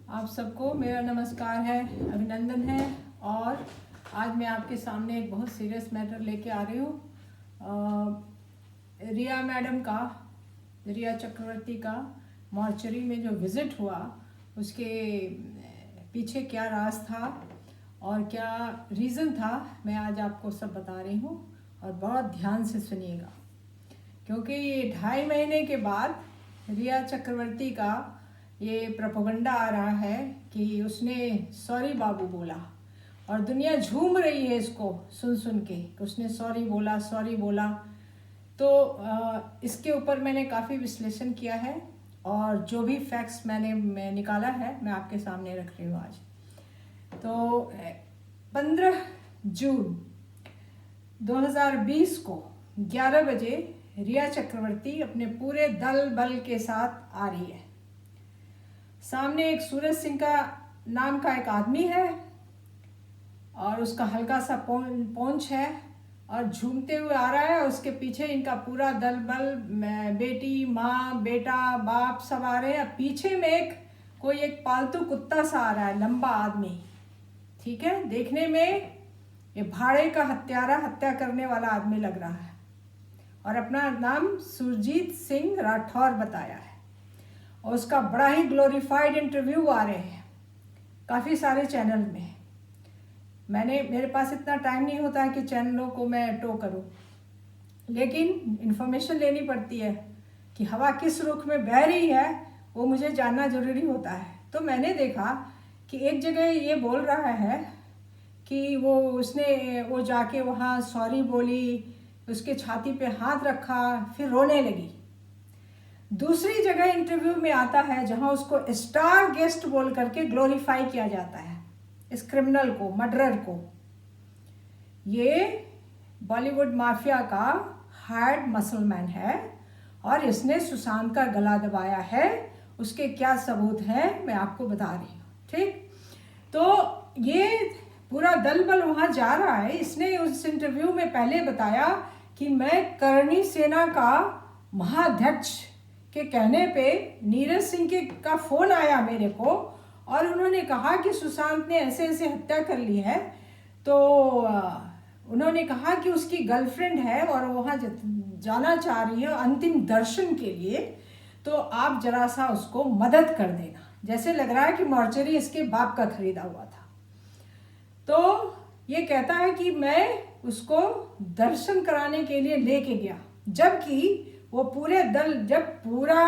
आप सबको मेरा नमस्कार है, अभिनंदन है। और आज मैं आपके सामने एक बहुत सीरियस मैटर लेके आ रही हूँ। रिया मैडम का, रिया चक्रवर्ती का मॉर्चरी में जो विज़िट हुआ, उसके पीछे क्या राज था और क्या रीज़न था, मैं आज आपको सब बता रही हूँ। और बहुत ध्यान से सुनिएगा, क्योंकि ये 2.5 महीने के बाद रिया चक्रवर्ती का ये प्रोपेगेंडा आ रहा है कि उसने सॉरी बाबू बोला, और दुनिया झूम रही है इसको सुन सुन के कि उसने सॉरी बोला। तो इसके ऊपर मैंने काफ़ी विश्लेषण किया है, और जो भी फैक्ट्स मैं निकाला है मैं आपके सामने रख रही हूँ आज। तो 15 जून 2020 को 11 बजे रिया चक्रवर्ती अपने पूरे दल बल के साथ आ रही है। सामने एक सूरज सिंह का नाम का एक आदमी है, और उसका हल्का सा पोंछ है, और झूमते हुए आ रहा है। उसके पीछे इनका पूरा दल बल, बेटी, माँ, बेटा, बाप सब आ रहे हैं। पीछे में कोई एक पालतू कुत्ता सा आ रहा है, लंबा आदमी, ठीक है। देखने में ये भाड़े का हत्या करने वाला आदमी लग रहा है, और अपना नाम सुरजीत सिंह राठौर बताया है। और उसका बड़ा ही ग्लोरीफाइड इंटरव्यू आ रहे हैं काफ़ी सारे चैनल में। मेरे पास इतना टाइम नहीं होता है कि चैनलों को मैं टो करूं, लेकिन इन्फॉर्मेशन लेनी पड़ती है कि हवा किस रुख में बह रही है, वो मुझे जानना ज़रूरी होता है। तो मैंने देखा कि एक जगह ये बोल रहा है कि वो जाके वहाँ सॉरी बोली, उसके छाती पे हाथ रखा, फिर रोने लगी। दूसरी जगह इंटरव्यू में आता है जहाँ उसको स्टार गेस्ट बोल करके ग्लोरीफाई किया जाता है, इस क्रिमिनल को, मर्डरर को। ये बॉलीवुड माफिया का हार्ड मसलमैन है, और इसने सुशांत का गला दबाया है। उसके क्या सबूत हैं मैं आपको बता रही हूँ, ठीक। तो ये पूरा दल बल वहाँ जा रहा है। इसने उस इंटरव्यू में पहले बताया कि मैं करणी सेना का महाध्यक्ष के कहने पे नीरज सिंह का फ़ोन आया मेरे को, और उन्होंने कहा कि सुशांत ने ऐसे ऐसे हत्या कर ली है। तो उन्होंने कहा कि उसकी गर्लफ्रेंड है और वहाँ जाना चाह रही है अंतिम दर्शन के लिए, तो आप जरा सा उसको मदद कर देना। जैसे लग रहा है कि मॉर्चरी इसके बाप का खरीदा हुआ था। तो ये कहता है कि मैं उसको दर्शन कराने के लिए लेके गया, जबकि वो जब पूरा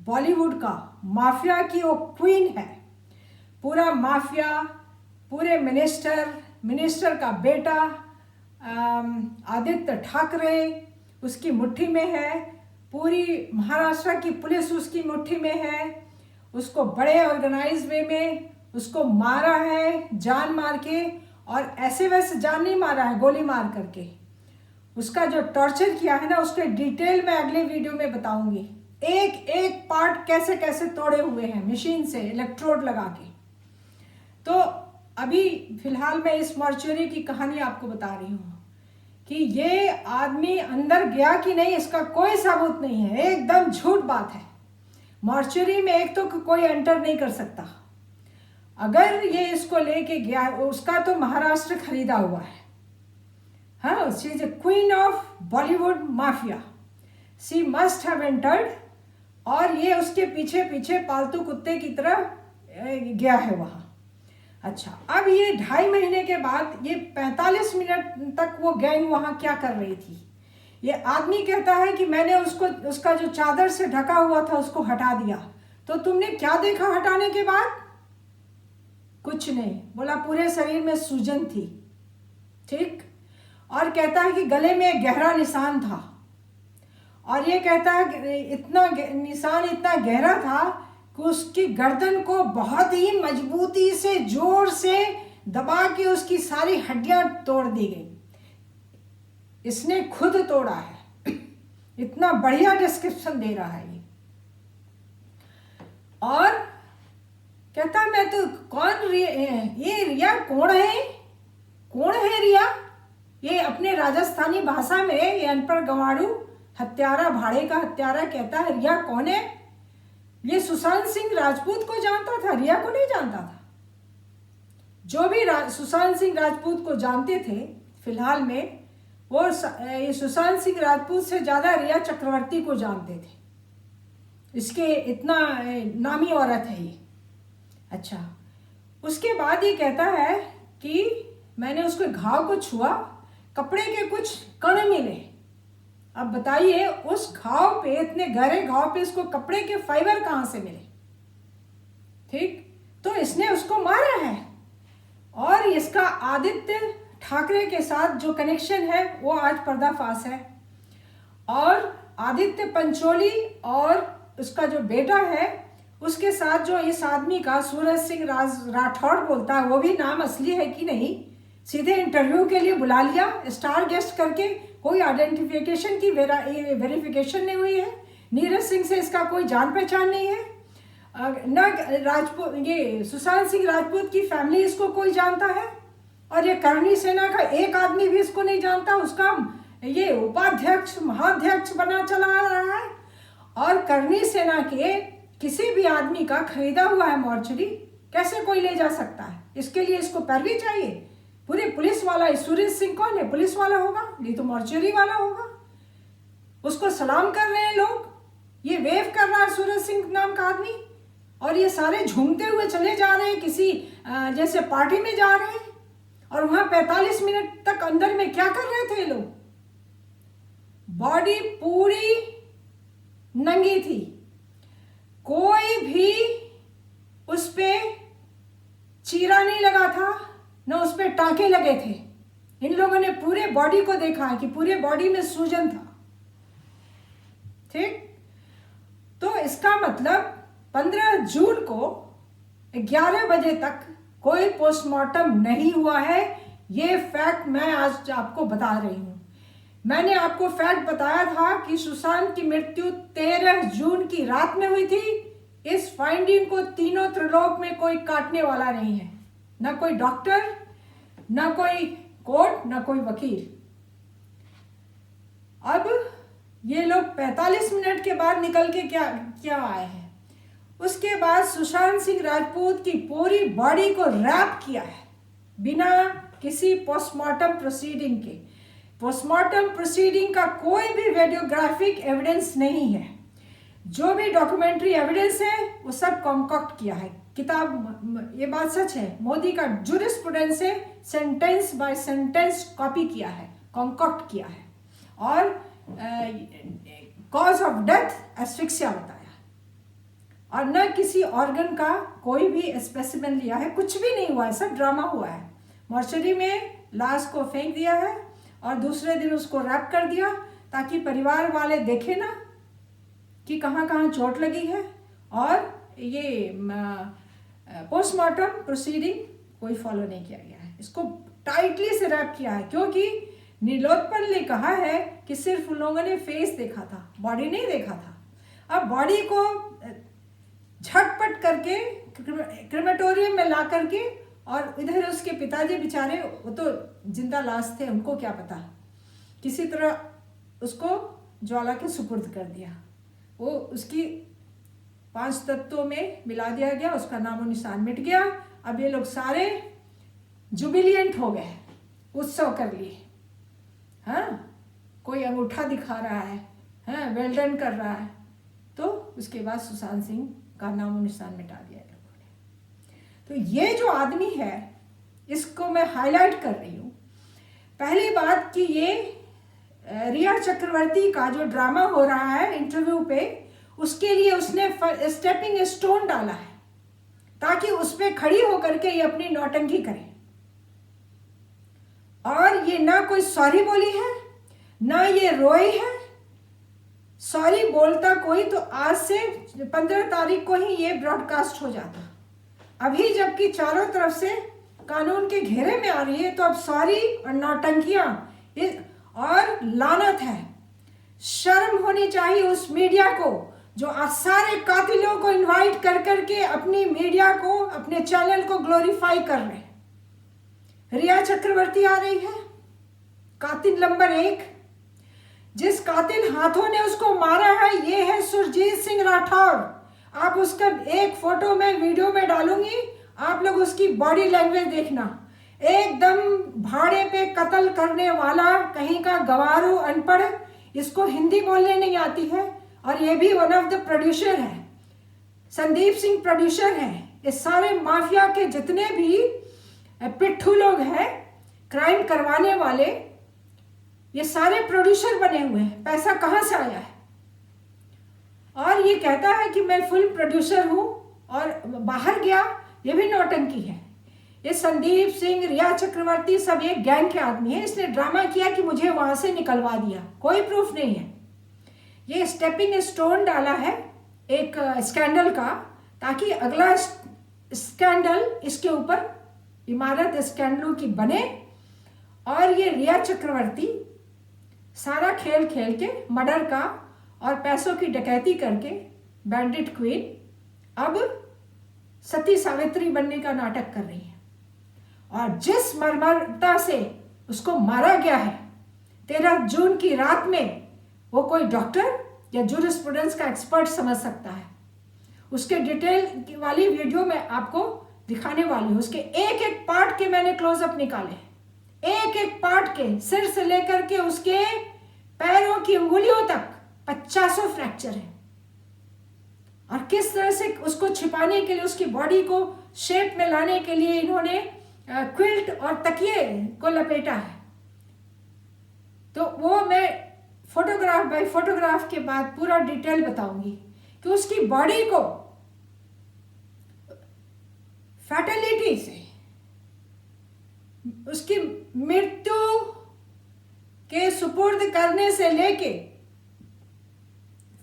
बॉलीवुड का माफिया की वो क्वीन है, पूरा माफिया, पूरे मिनिस्टर का बेटा आदित्य ठाकरे उसकी मुट्ठी में है, पूरी महाराष्ट्र की पुलिस उसकी मुट्ठी में है। उसको बड़े ऑर्गेनाइज वे में उसको मारा है, जान मार के, और ऐसे वैसे जान नहीं मारा है, गोली मार करके। उसका जो टॉर्चर किया है ना, उसके डिटेल में अगले वीडियो में बताऊंगी। एक एक पार्ट कैसे कैसे तोड़े हुए हैं मशीन से, इलेक्ट्रोड लगा के। तो अभी फिलहाल मैं इस मॉर्चरी की कहानी आपको बता रही हूँ कि ये आदमी अंदर गया कि नहीं, इसका कोई सबूत नहीं है, एकदम झूठ बात है। मॉर्चरी में एक तो कोई एंटर नहीं कर सकता। अगर ये इसको लेके गया, उसका तो महाराष्ट्र खरीदा हुआ है। हाँ, she is a queen of Bollywood mafia, she must have entered, और ये उसके पीछे पीछे पालतू कुत्ते की तरह गया है वहाँ। अच्छा, अब ये 2.5 महीने के बाद ये 45 मिनट तक वो गैंग वहाँ क्या कर रही थी। ये आदमी कहता है कि मैंने उसका जो चादर से ढका हुआ था उसको हटा दिया। तो तुमने क्या देखा हटाने के बाद? कुछ नहीं। बोला पूरे शरीर में सूजन थी, ठीक। और कहता है कि गले में एक गहरा निशान था, और ये कहता है इतना निशान इतना गहरा था कि उसकी गर्दन को बहुत ही मजबूती से, जोर से दबा के उसकी सारी हड्डियां तोड़ दी गई। इसने खुद तोड़ा है। इतना बढ़िया डिस्क्रिप्शन दे रहा है ये। और कहता है मैं तो ये रिया कौन है रिया? ये अपने राजस्थानी भाषा में ये अनपढ़ गंवाड़ू हत्यारा, भाड़े का हत्यारा कहता है रिया कौन है? ये सुशांत सिंह राजपूत को जानता था, रिया को नहीं जानता था। जो भी सुशांत सिंह राजपूत को जानते थे फिलहाल में, वो ये सुशांत सिंह राजपूत से ज़्यादा रिया चक्रवर्ती को जानते थे। इसके इतना नामी औरत है ये। अच्छा, उसके बाद ये कहता है कि मैंने उसके घाव को छुआ, कपड़े के कुछ कण मिले। अब बताइए, उस घाव पे, इतने गहरे घाव पे इसको कपड़े के फाइबर कहाँ से मिले? ठीक, तो इसने उसको मारा है। और इसका आदित्य ठाकरे के साथ जो कनेक्शन है वो आज पर्दाफाश है। और आदित्य पंचोली और उसका जो बेटा है उसके साथ जो इस आदमी का सूरज सिंह राठौड़ बोलता है, वो भी नाम असली है कि नहीं, सीधे इंटरव्यू के लिए बुला लिया स्टार गेस्ट करके। कोई आइडेंटिफिकेशन की वेरिफिकेशन नहीं हुई है। नीरज सिंह से इसका कोई जान पहचान नहीं है। न राजपूत, ये सुशांत सिंह राजपूत की फैमिली इसको कोई जानता है। और ये करणी सेना का एक आदमी भी इसको नहीं जानता। उसका ये उपाध्यक्ष महाध्यक्ष बना चला आ रहा है। और करणी सेना के किसी भी आदमी का खरीदा हुआ है मॉर्चरी, कैसे कोई ले जा सकता है? इसके लिए इसको पैरवी चाहिए। पूरे पुलिस वाला, सूरज सिंह कौन है? पुलिस वाला होगा, नहीं तो मॉर्चरी वाला होगा। उसको सलाम कर रहे हैं लोग, ये वेव कर रहा है सूरज सिंह नाम का आदमी, और ये सारे झूमते हुए चले जा रहे हैं किसी जैसे पार्टी में जा रहे हैं। और वहां 45 मिनट तक अंदर में क्या कर रहे थे लोग? बॉडी पूरी नंगी थी, कोई भी उस पे चीरा नहीं लगा था, न उस पे टांके लगे थे। इन लोगों ने पूरे बॉडी को देखा है कि पूरे बॉडी में सूजन था। ठीक, तो इसका मतलब 15 जून को 11 बजे तक कोई पोस्टमार्टम नहीं हुआ है। ये फैक्ट मैं आज आपको बता रही हूं। मैंने आपको फैक्ट बताया था कि सुशांत की मृत्यु 13 जून की रात में हुई थी। इस फाइंडिंग को तीनों त्रिलोक में कोई काटने वाला नहीं है, ना कोई डॉक्टर, ना कोई कोर्ट, ना कोई वकील। अब ये लोग 45 मिनट के बाद निकल के क्या आए हैं? उसके बाद सुशांत सिंह राजपूत की पूरी बॉडी को रैप किया है बिना किसी पोस्टमार्टम प्रोसीडिंग के। पोस्टमार्टम प्रोसीडिंग का कोई भी वीडियोग्राफिक एविडेंस नहीं है। जो भी डॉक्यूमेंट्री एविडेंस है वो सब कॉन्कॉक्ट किया है। किताब, ये बात सच है, मोदी का जूरिस्प्रूडेंस से सेंटेंस बाय सेंटेंस कॉपी किया है, कॉन्कॉक्ट किया है। और कॉज ऑफ डेथ एस्फिक्सिया बताया, और न किसी ऑर्गन का कोई भी स्पेसिमेन लिया है। कुछ भी नहीं हुआ है, सब ड्रामा हुआ है। मॉर्चरी में लाश को फेंक दिया है और दूसरे दिन उसको रैप कर दिया ताकि परिवार वाले देखे ना कि कहाँ कहाँ चोट लगी है। और ये पोस्टमार्टम प्रोसीडिंग कोई फॉलो नहीं किया गया है। इसको टाइटली से रैप किया है क्योंकि नीलोत्पल ने कहा है कि सिर्फ उन लोगों ने फेस देखा था, बॉडी नहीं देखा था। अब बॉडी को झटपट करके क्रेमेटोरियम में ला करके, और इधर उसके पिताजी बेचारे, वो तो जिंदा लाश थे, उनको क्या पता, किसी तरह उसको ज्वाला के सुपुर्द कर दिया। वो उसकी 5 तत्वों में मिला दिया गया, उसका नामो निशान मिट गया। अब ये लोग सारे जुबिलियंट हो गए, उत्सव कर लिए। हाँ, कोई अंगूठा दिखा रहा है, हाँ, वेल डन कर रहा है। तो उसके बाद सुशांत सिंह का नामो निशान मिटा दिया लोगों ने। तो ये जो आदमी है, इसको मैं हाईलाइट कर रही हूँ। पहली बात कि ये रिया चक्रवर्ती का जो ड्रामा हो रहा है इंटरव्यू पे, उसके लिए उसने स्टेपिंग स्टोन डाला है ताकि उस पर खड़ी होकर के ये अपनी नौटंकी करे। और ये ना कोई सॉरी बोली है, ना ये रोई है। सॉरी बोलता कोई तो आज से 15 तारीख को ही ये ब्रॉडकास्ट हो जाता। अभी जबकि चारों तरफ से कानून के घेरे में आ रही है, तो अब सॉरी और नौटंकियां और लानत है। शर्म होनी चाहिए उस मीडिया को जो आज सारे कातिलों को इनवाइट कर करके अपनी मीडिया को, अपने चैनल को ग्लोरीफाई कर रहे हैं। रिया चक्रवर्ती आ रही है, कातिल नंबर 1। जिस कातिल हाथों ने उसको मारा है, ये है सुरजीत सिंह राठौर। आप उसका एक फोटो मैं वीडियो में डालूंगी, आप लोग उसकी बॉडी लैंग्वेज देखना। एकदम भाड़े पे कत्ल करने वाला, कहीं का गवारू, अनपढ़, इसको हिंदी बोलने नहीं आती है, और ये भी वन ऑफ द प्रोड्यूसर है। संदीप सिंह प्रोड्यूसर है। इस सारे माफिया के जितने भी पिट्ठू लोग हैं, क्राइम करवाने वाले, ये सारे प्रोड्यूसर बने हुए हैं। पैसा कहाँ से आया है? और ये कहता है कि मैं फिल्म प्रोड्यूसर हूँ और बाहर गया, ये भी नौटंकी है। ये संदीप सिंह, रिया चक्रवर्ती सब एक गैंग के आदमी है। इसने ड्रामा किया कि मुझे वहां से निकलवा दिया, कोई प्रूफ नहीं है। ये स्टेपिंग स्टोन डाला है एक स्कैंडल का, ताकि अगला स्कैंडल इसके ऊपर, इमारत स्कैंडलों की बने। और ये रिया चक्रवर्ती सारा खेल खेल के मर्डर का और पैसों की डकैती करके बैंडिट क्वीन अब सती सावित्री बनने का नाटक कर रही है। और जिस मर्मरता से उसको मारा गया है 13 जून की रात में, वो कोई डॉक्टर या जूरिस्प्रूडेंस का एक्सपर्ट समझ सकता है। उसके डिटेल वाली वीडियो मैं आपको दिखाने वाली हूँ। उसके एक एक पार्ट के मैंने क्लोजअप निकाले, एक एक पार्ट के, सिर से लेकर के उसके पैरों की उंगलियों तक 50 फ्रैक्चर है। और किस तरह से उसको छिपाने के लिए, उसकी बॉडी को शेप में लाने के लिए इन्होंने क्विल्ट और तकिए को लपेटा है। तो वो मैं फोटोग्राफ बाय फोटोग्राफ के बाद पूरा डिटेल बताऊंगी कि उसकी बॉडी को फैटेलिटी से, उसकी मृत्यु के सुपुर्द करने से लेके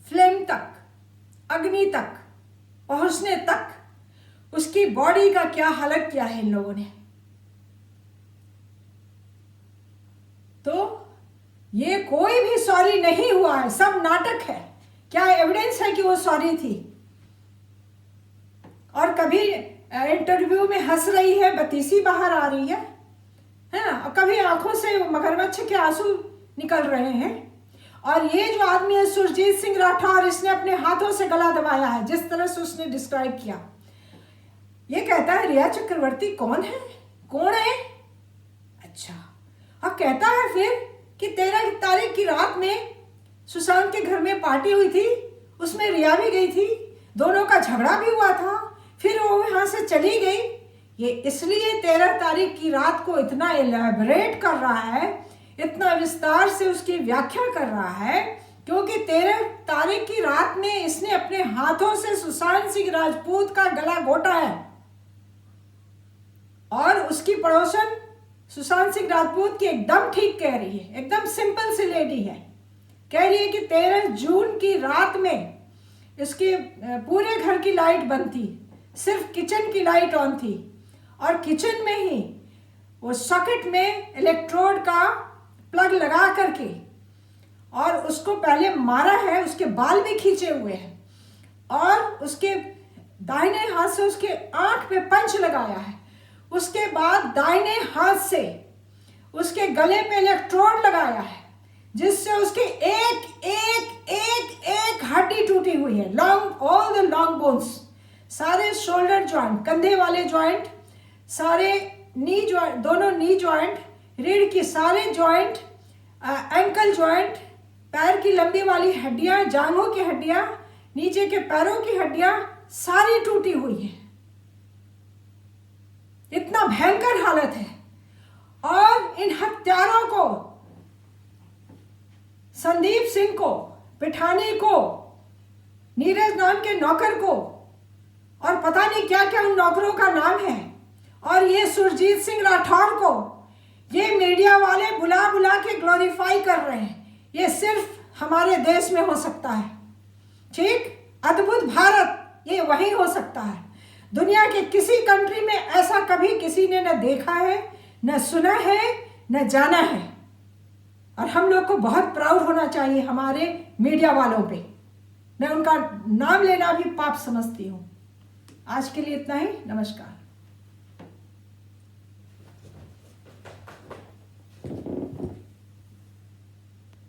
फ्लेम तक, अग्नि तक पहुंचने तक, उसकी बॉडी का क्या हालत किया है इन लोगों ने। तो ये कोई भी सॉरी नहीं हुआ है, सब नाटक है। क्या एविडेंस है कि वो सॉरी थी? और कभी इंटरव्यू में हंस रही है, बतीसी बाहर आ रही है ना, और कभी आंखों से मगरमच्छ के आंसू निकल रहे हैं। और ये जो आदमी है सुरजीत सिंह राठौर, इसने अपने हाथों से गला दबाया है, जिस तरह से उसने डिस्क्राइब किया। ये कहता है रिया चक्रवर्ती कौन है, कौन है? अच्छा, और कहता है फिर कि 13 तारीख की रात में सुशांत के घर में पार्टी हुई थी, उसमें रिया भी गई थी, दोनों का झगड़ा भी हुआ था, फिर वो वहां से चली गई। ये इसलिए 13 तारीख की रात को इतना एलैबोरेट कर रहा है, इतना विस्तार से उसकी व्याख्या कर रहा है, क्योंकि 13 तारीख की रात में इसने अपने हाथों से सुशांत सिंह राजपूत का गला घोटा है। और उसकी पड़ोसन सुशांत सिंह राजपूत की एकदम ठीक कह रही है, एकदम सिंपल सी लेडी है, कह रही है कि 13 जून की रात में इसके पूरे घर की लाइट बंद थी, सिर्फ किचन की लाइट ऑन थी, और किचन में ही वो सॉकेट में इलेक्ट्रोड का प्लग लगा करके, और उसको पहले मारा है, उसके बाल भी खींचे हुए हैं, और उसके दाहिने हाथ से उसके आंख पे पंच लगाया है। उसके बाद दाहिने हाथ से उसके गले पे इलेक्ट्रोड लगाया है, जिससे उसके एक एक एक एक हड्डी टूटी हुई है। Long, all the long bones, सारे शोल्डर जॉइंट, कंधे वाले जॉइंट, सारे नी जॉइंट, दोनों नी जॉइंट, रीढ़ की सारे जॉइंट, एंकल जॉइंट, पैर की लंबी वाली हड्डियां, जांघों की हड्डियां, नीचे के पैरों की हड्डियां सारी टूटी हुई है। इतना भयंकर हालत है। और इन हत्यारों को, संदीप सिंह को, पिठानी को, नीरज नाम के नौकर को, और पता नहीं क्या क्या उन नौकरों का नाम है, और ये सुरजीत सिंह राठौर को ये मीडिया वाले बुला बुला के ग्लोरीफाई कर रहे हैं। ये सिर्फ हमारे देश में हो सकता है, ठीक? अद्भुत भारत, ये वही हो सकता है। दुनिया के किसी कंट्री में ऐसा कभी किसी ने न देखा है, न सुना है, न जाना है। और हम लोग को बहुत प्राउड होना चाहिए हमारे मीडिया वालों पे। मैं उनका नाम लेना भी पाप समझती हूँ। आज के लिए इतना ही, नमस्कार।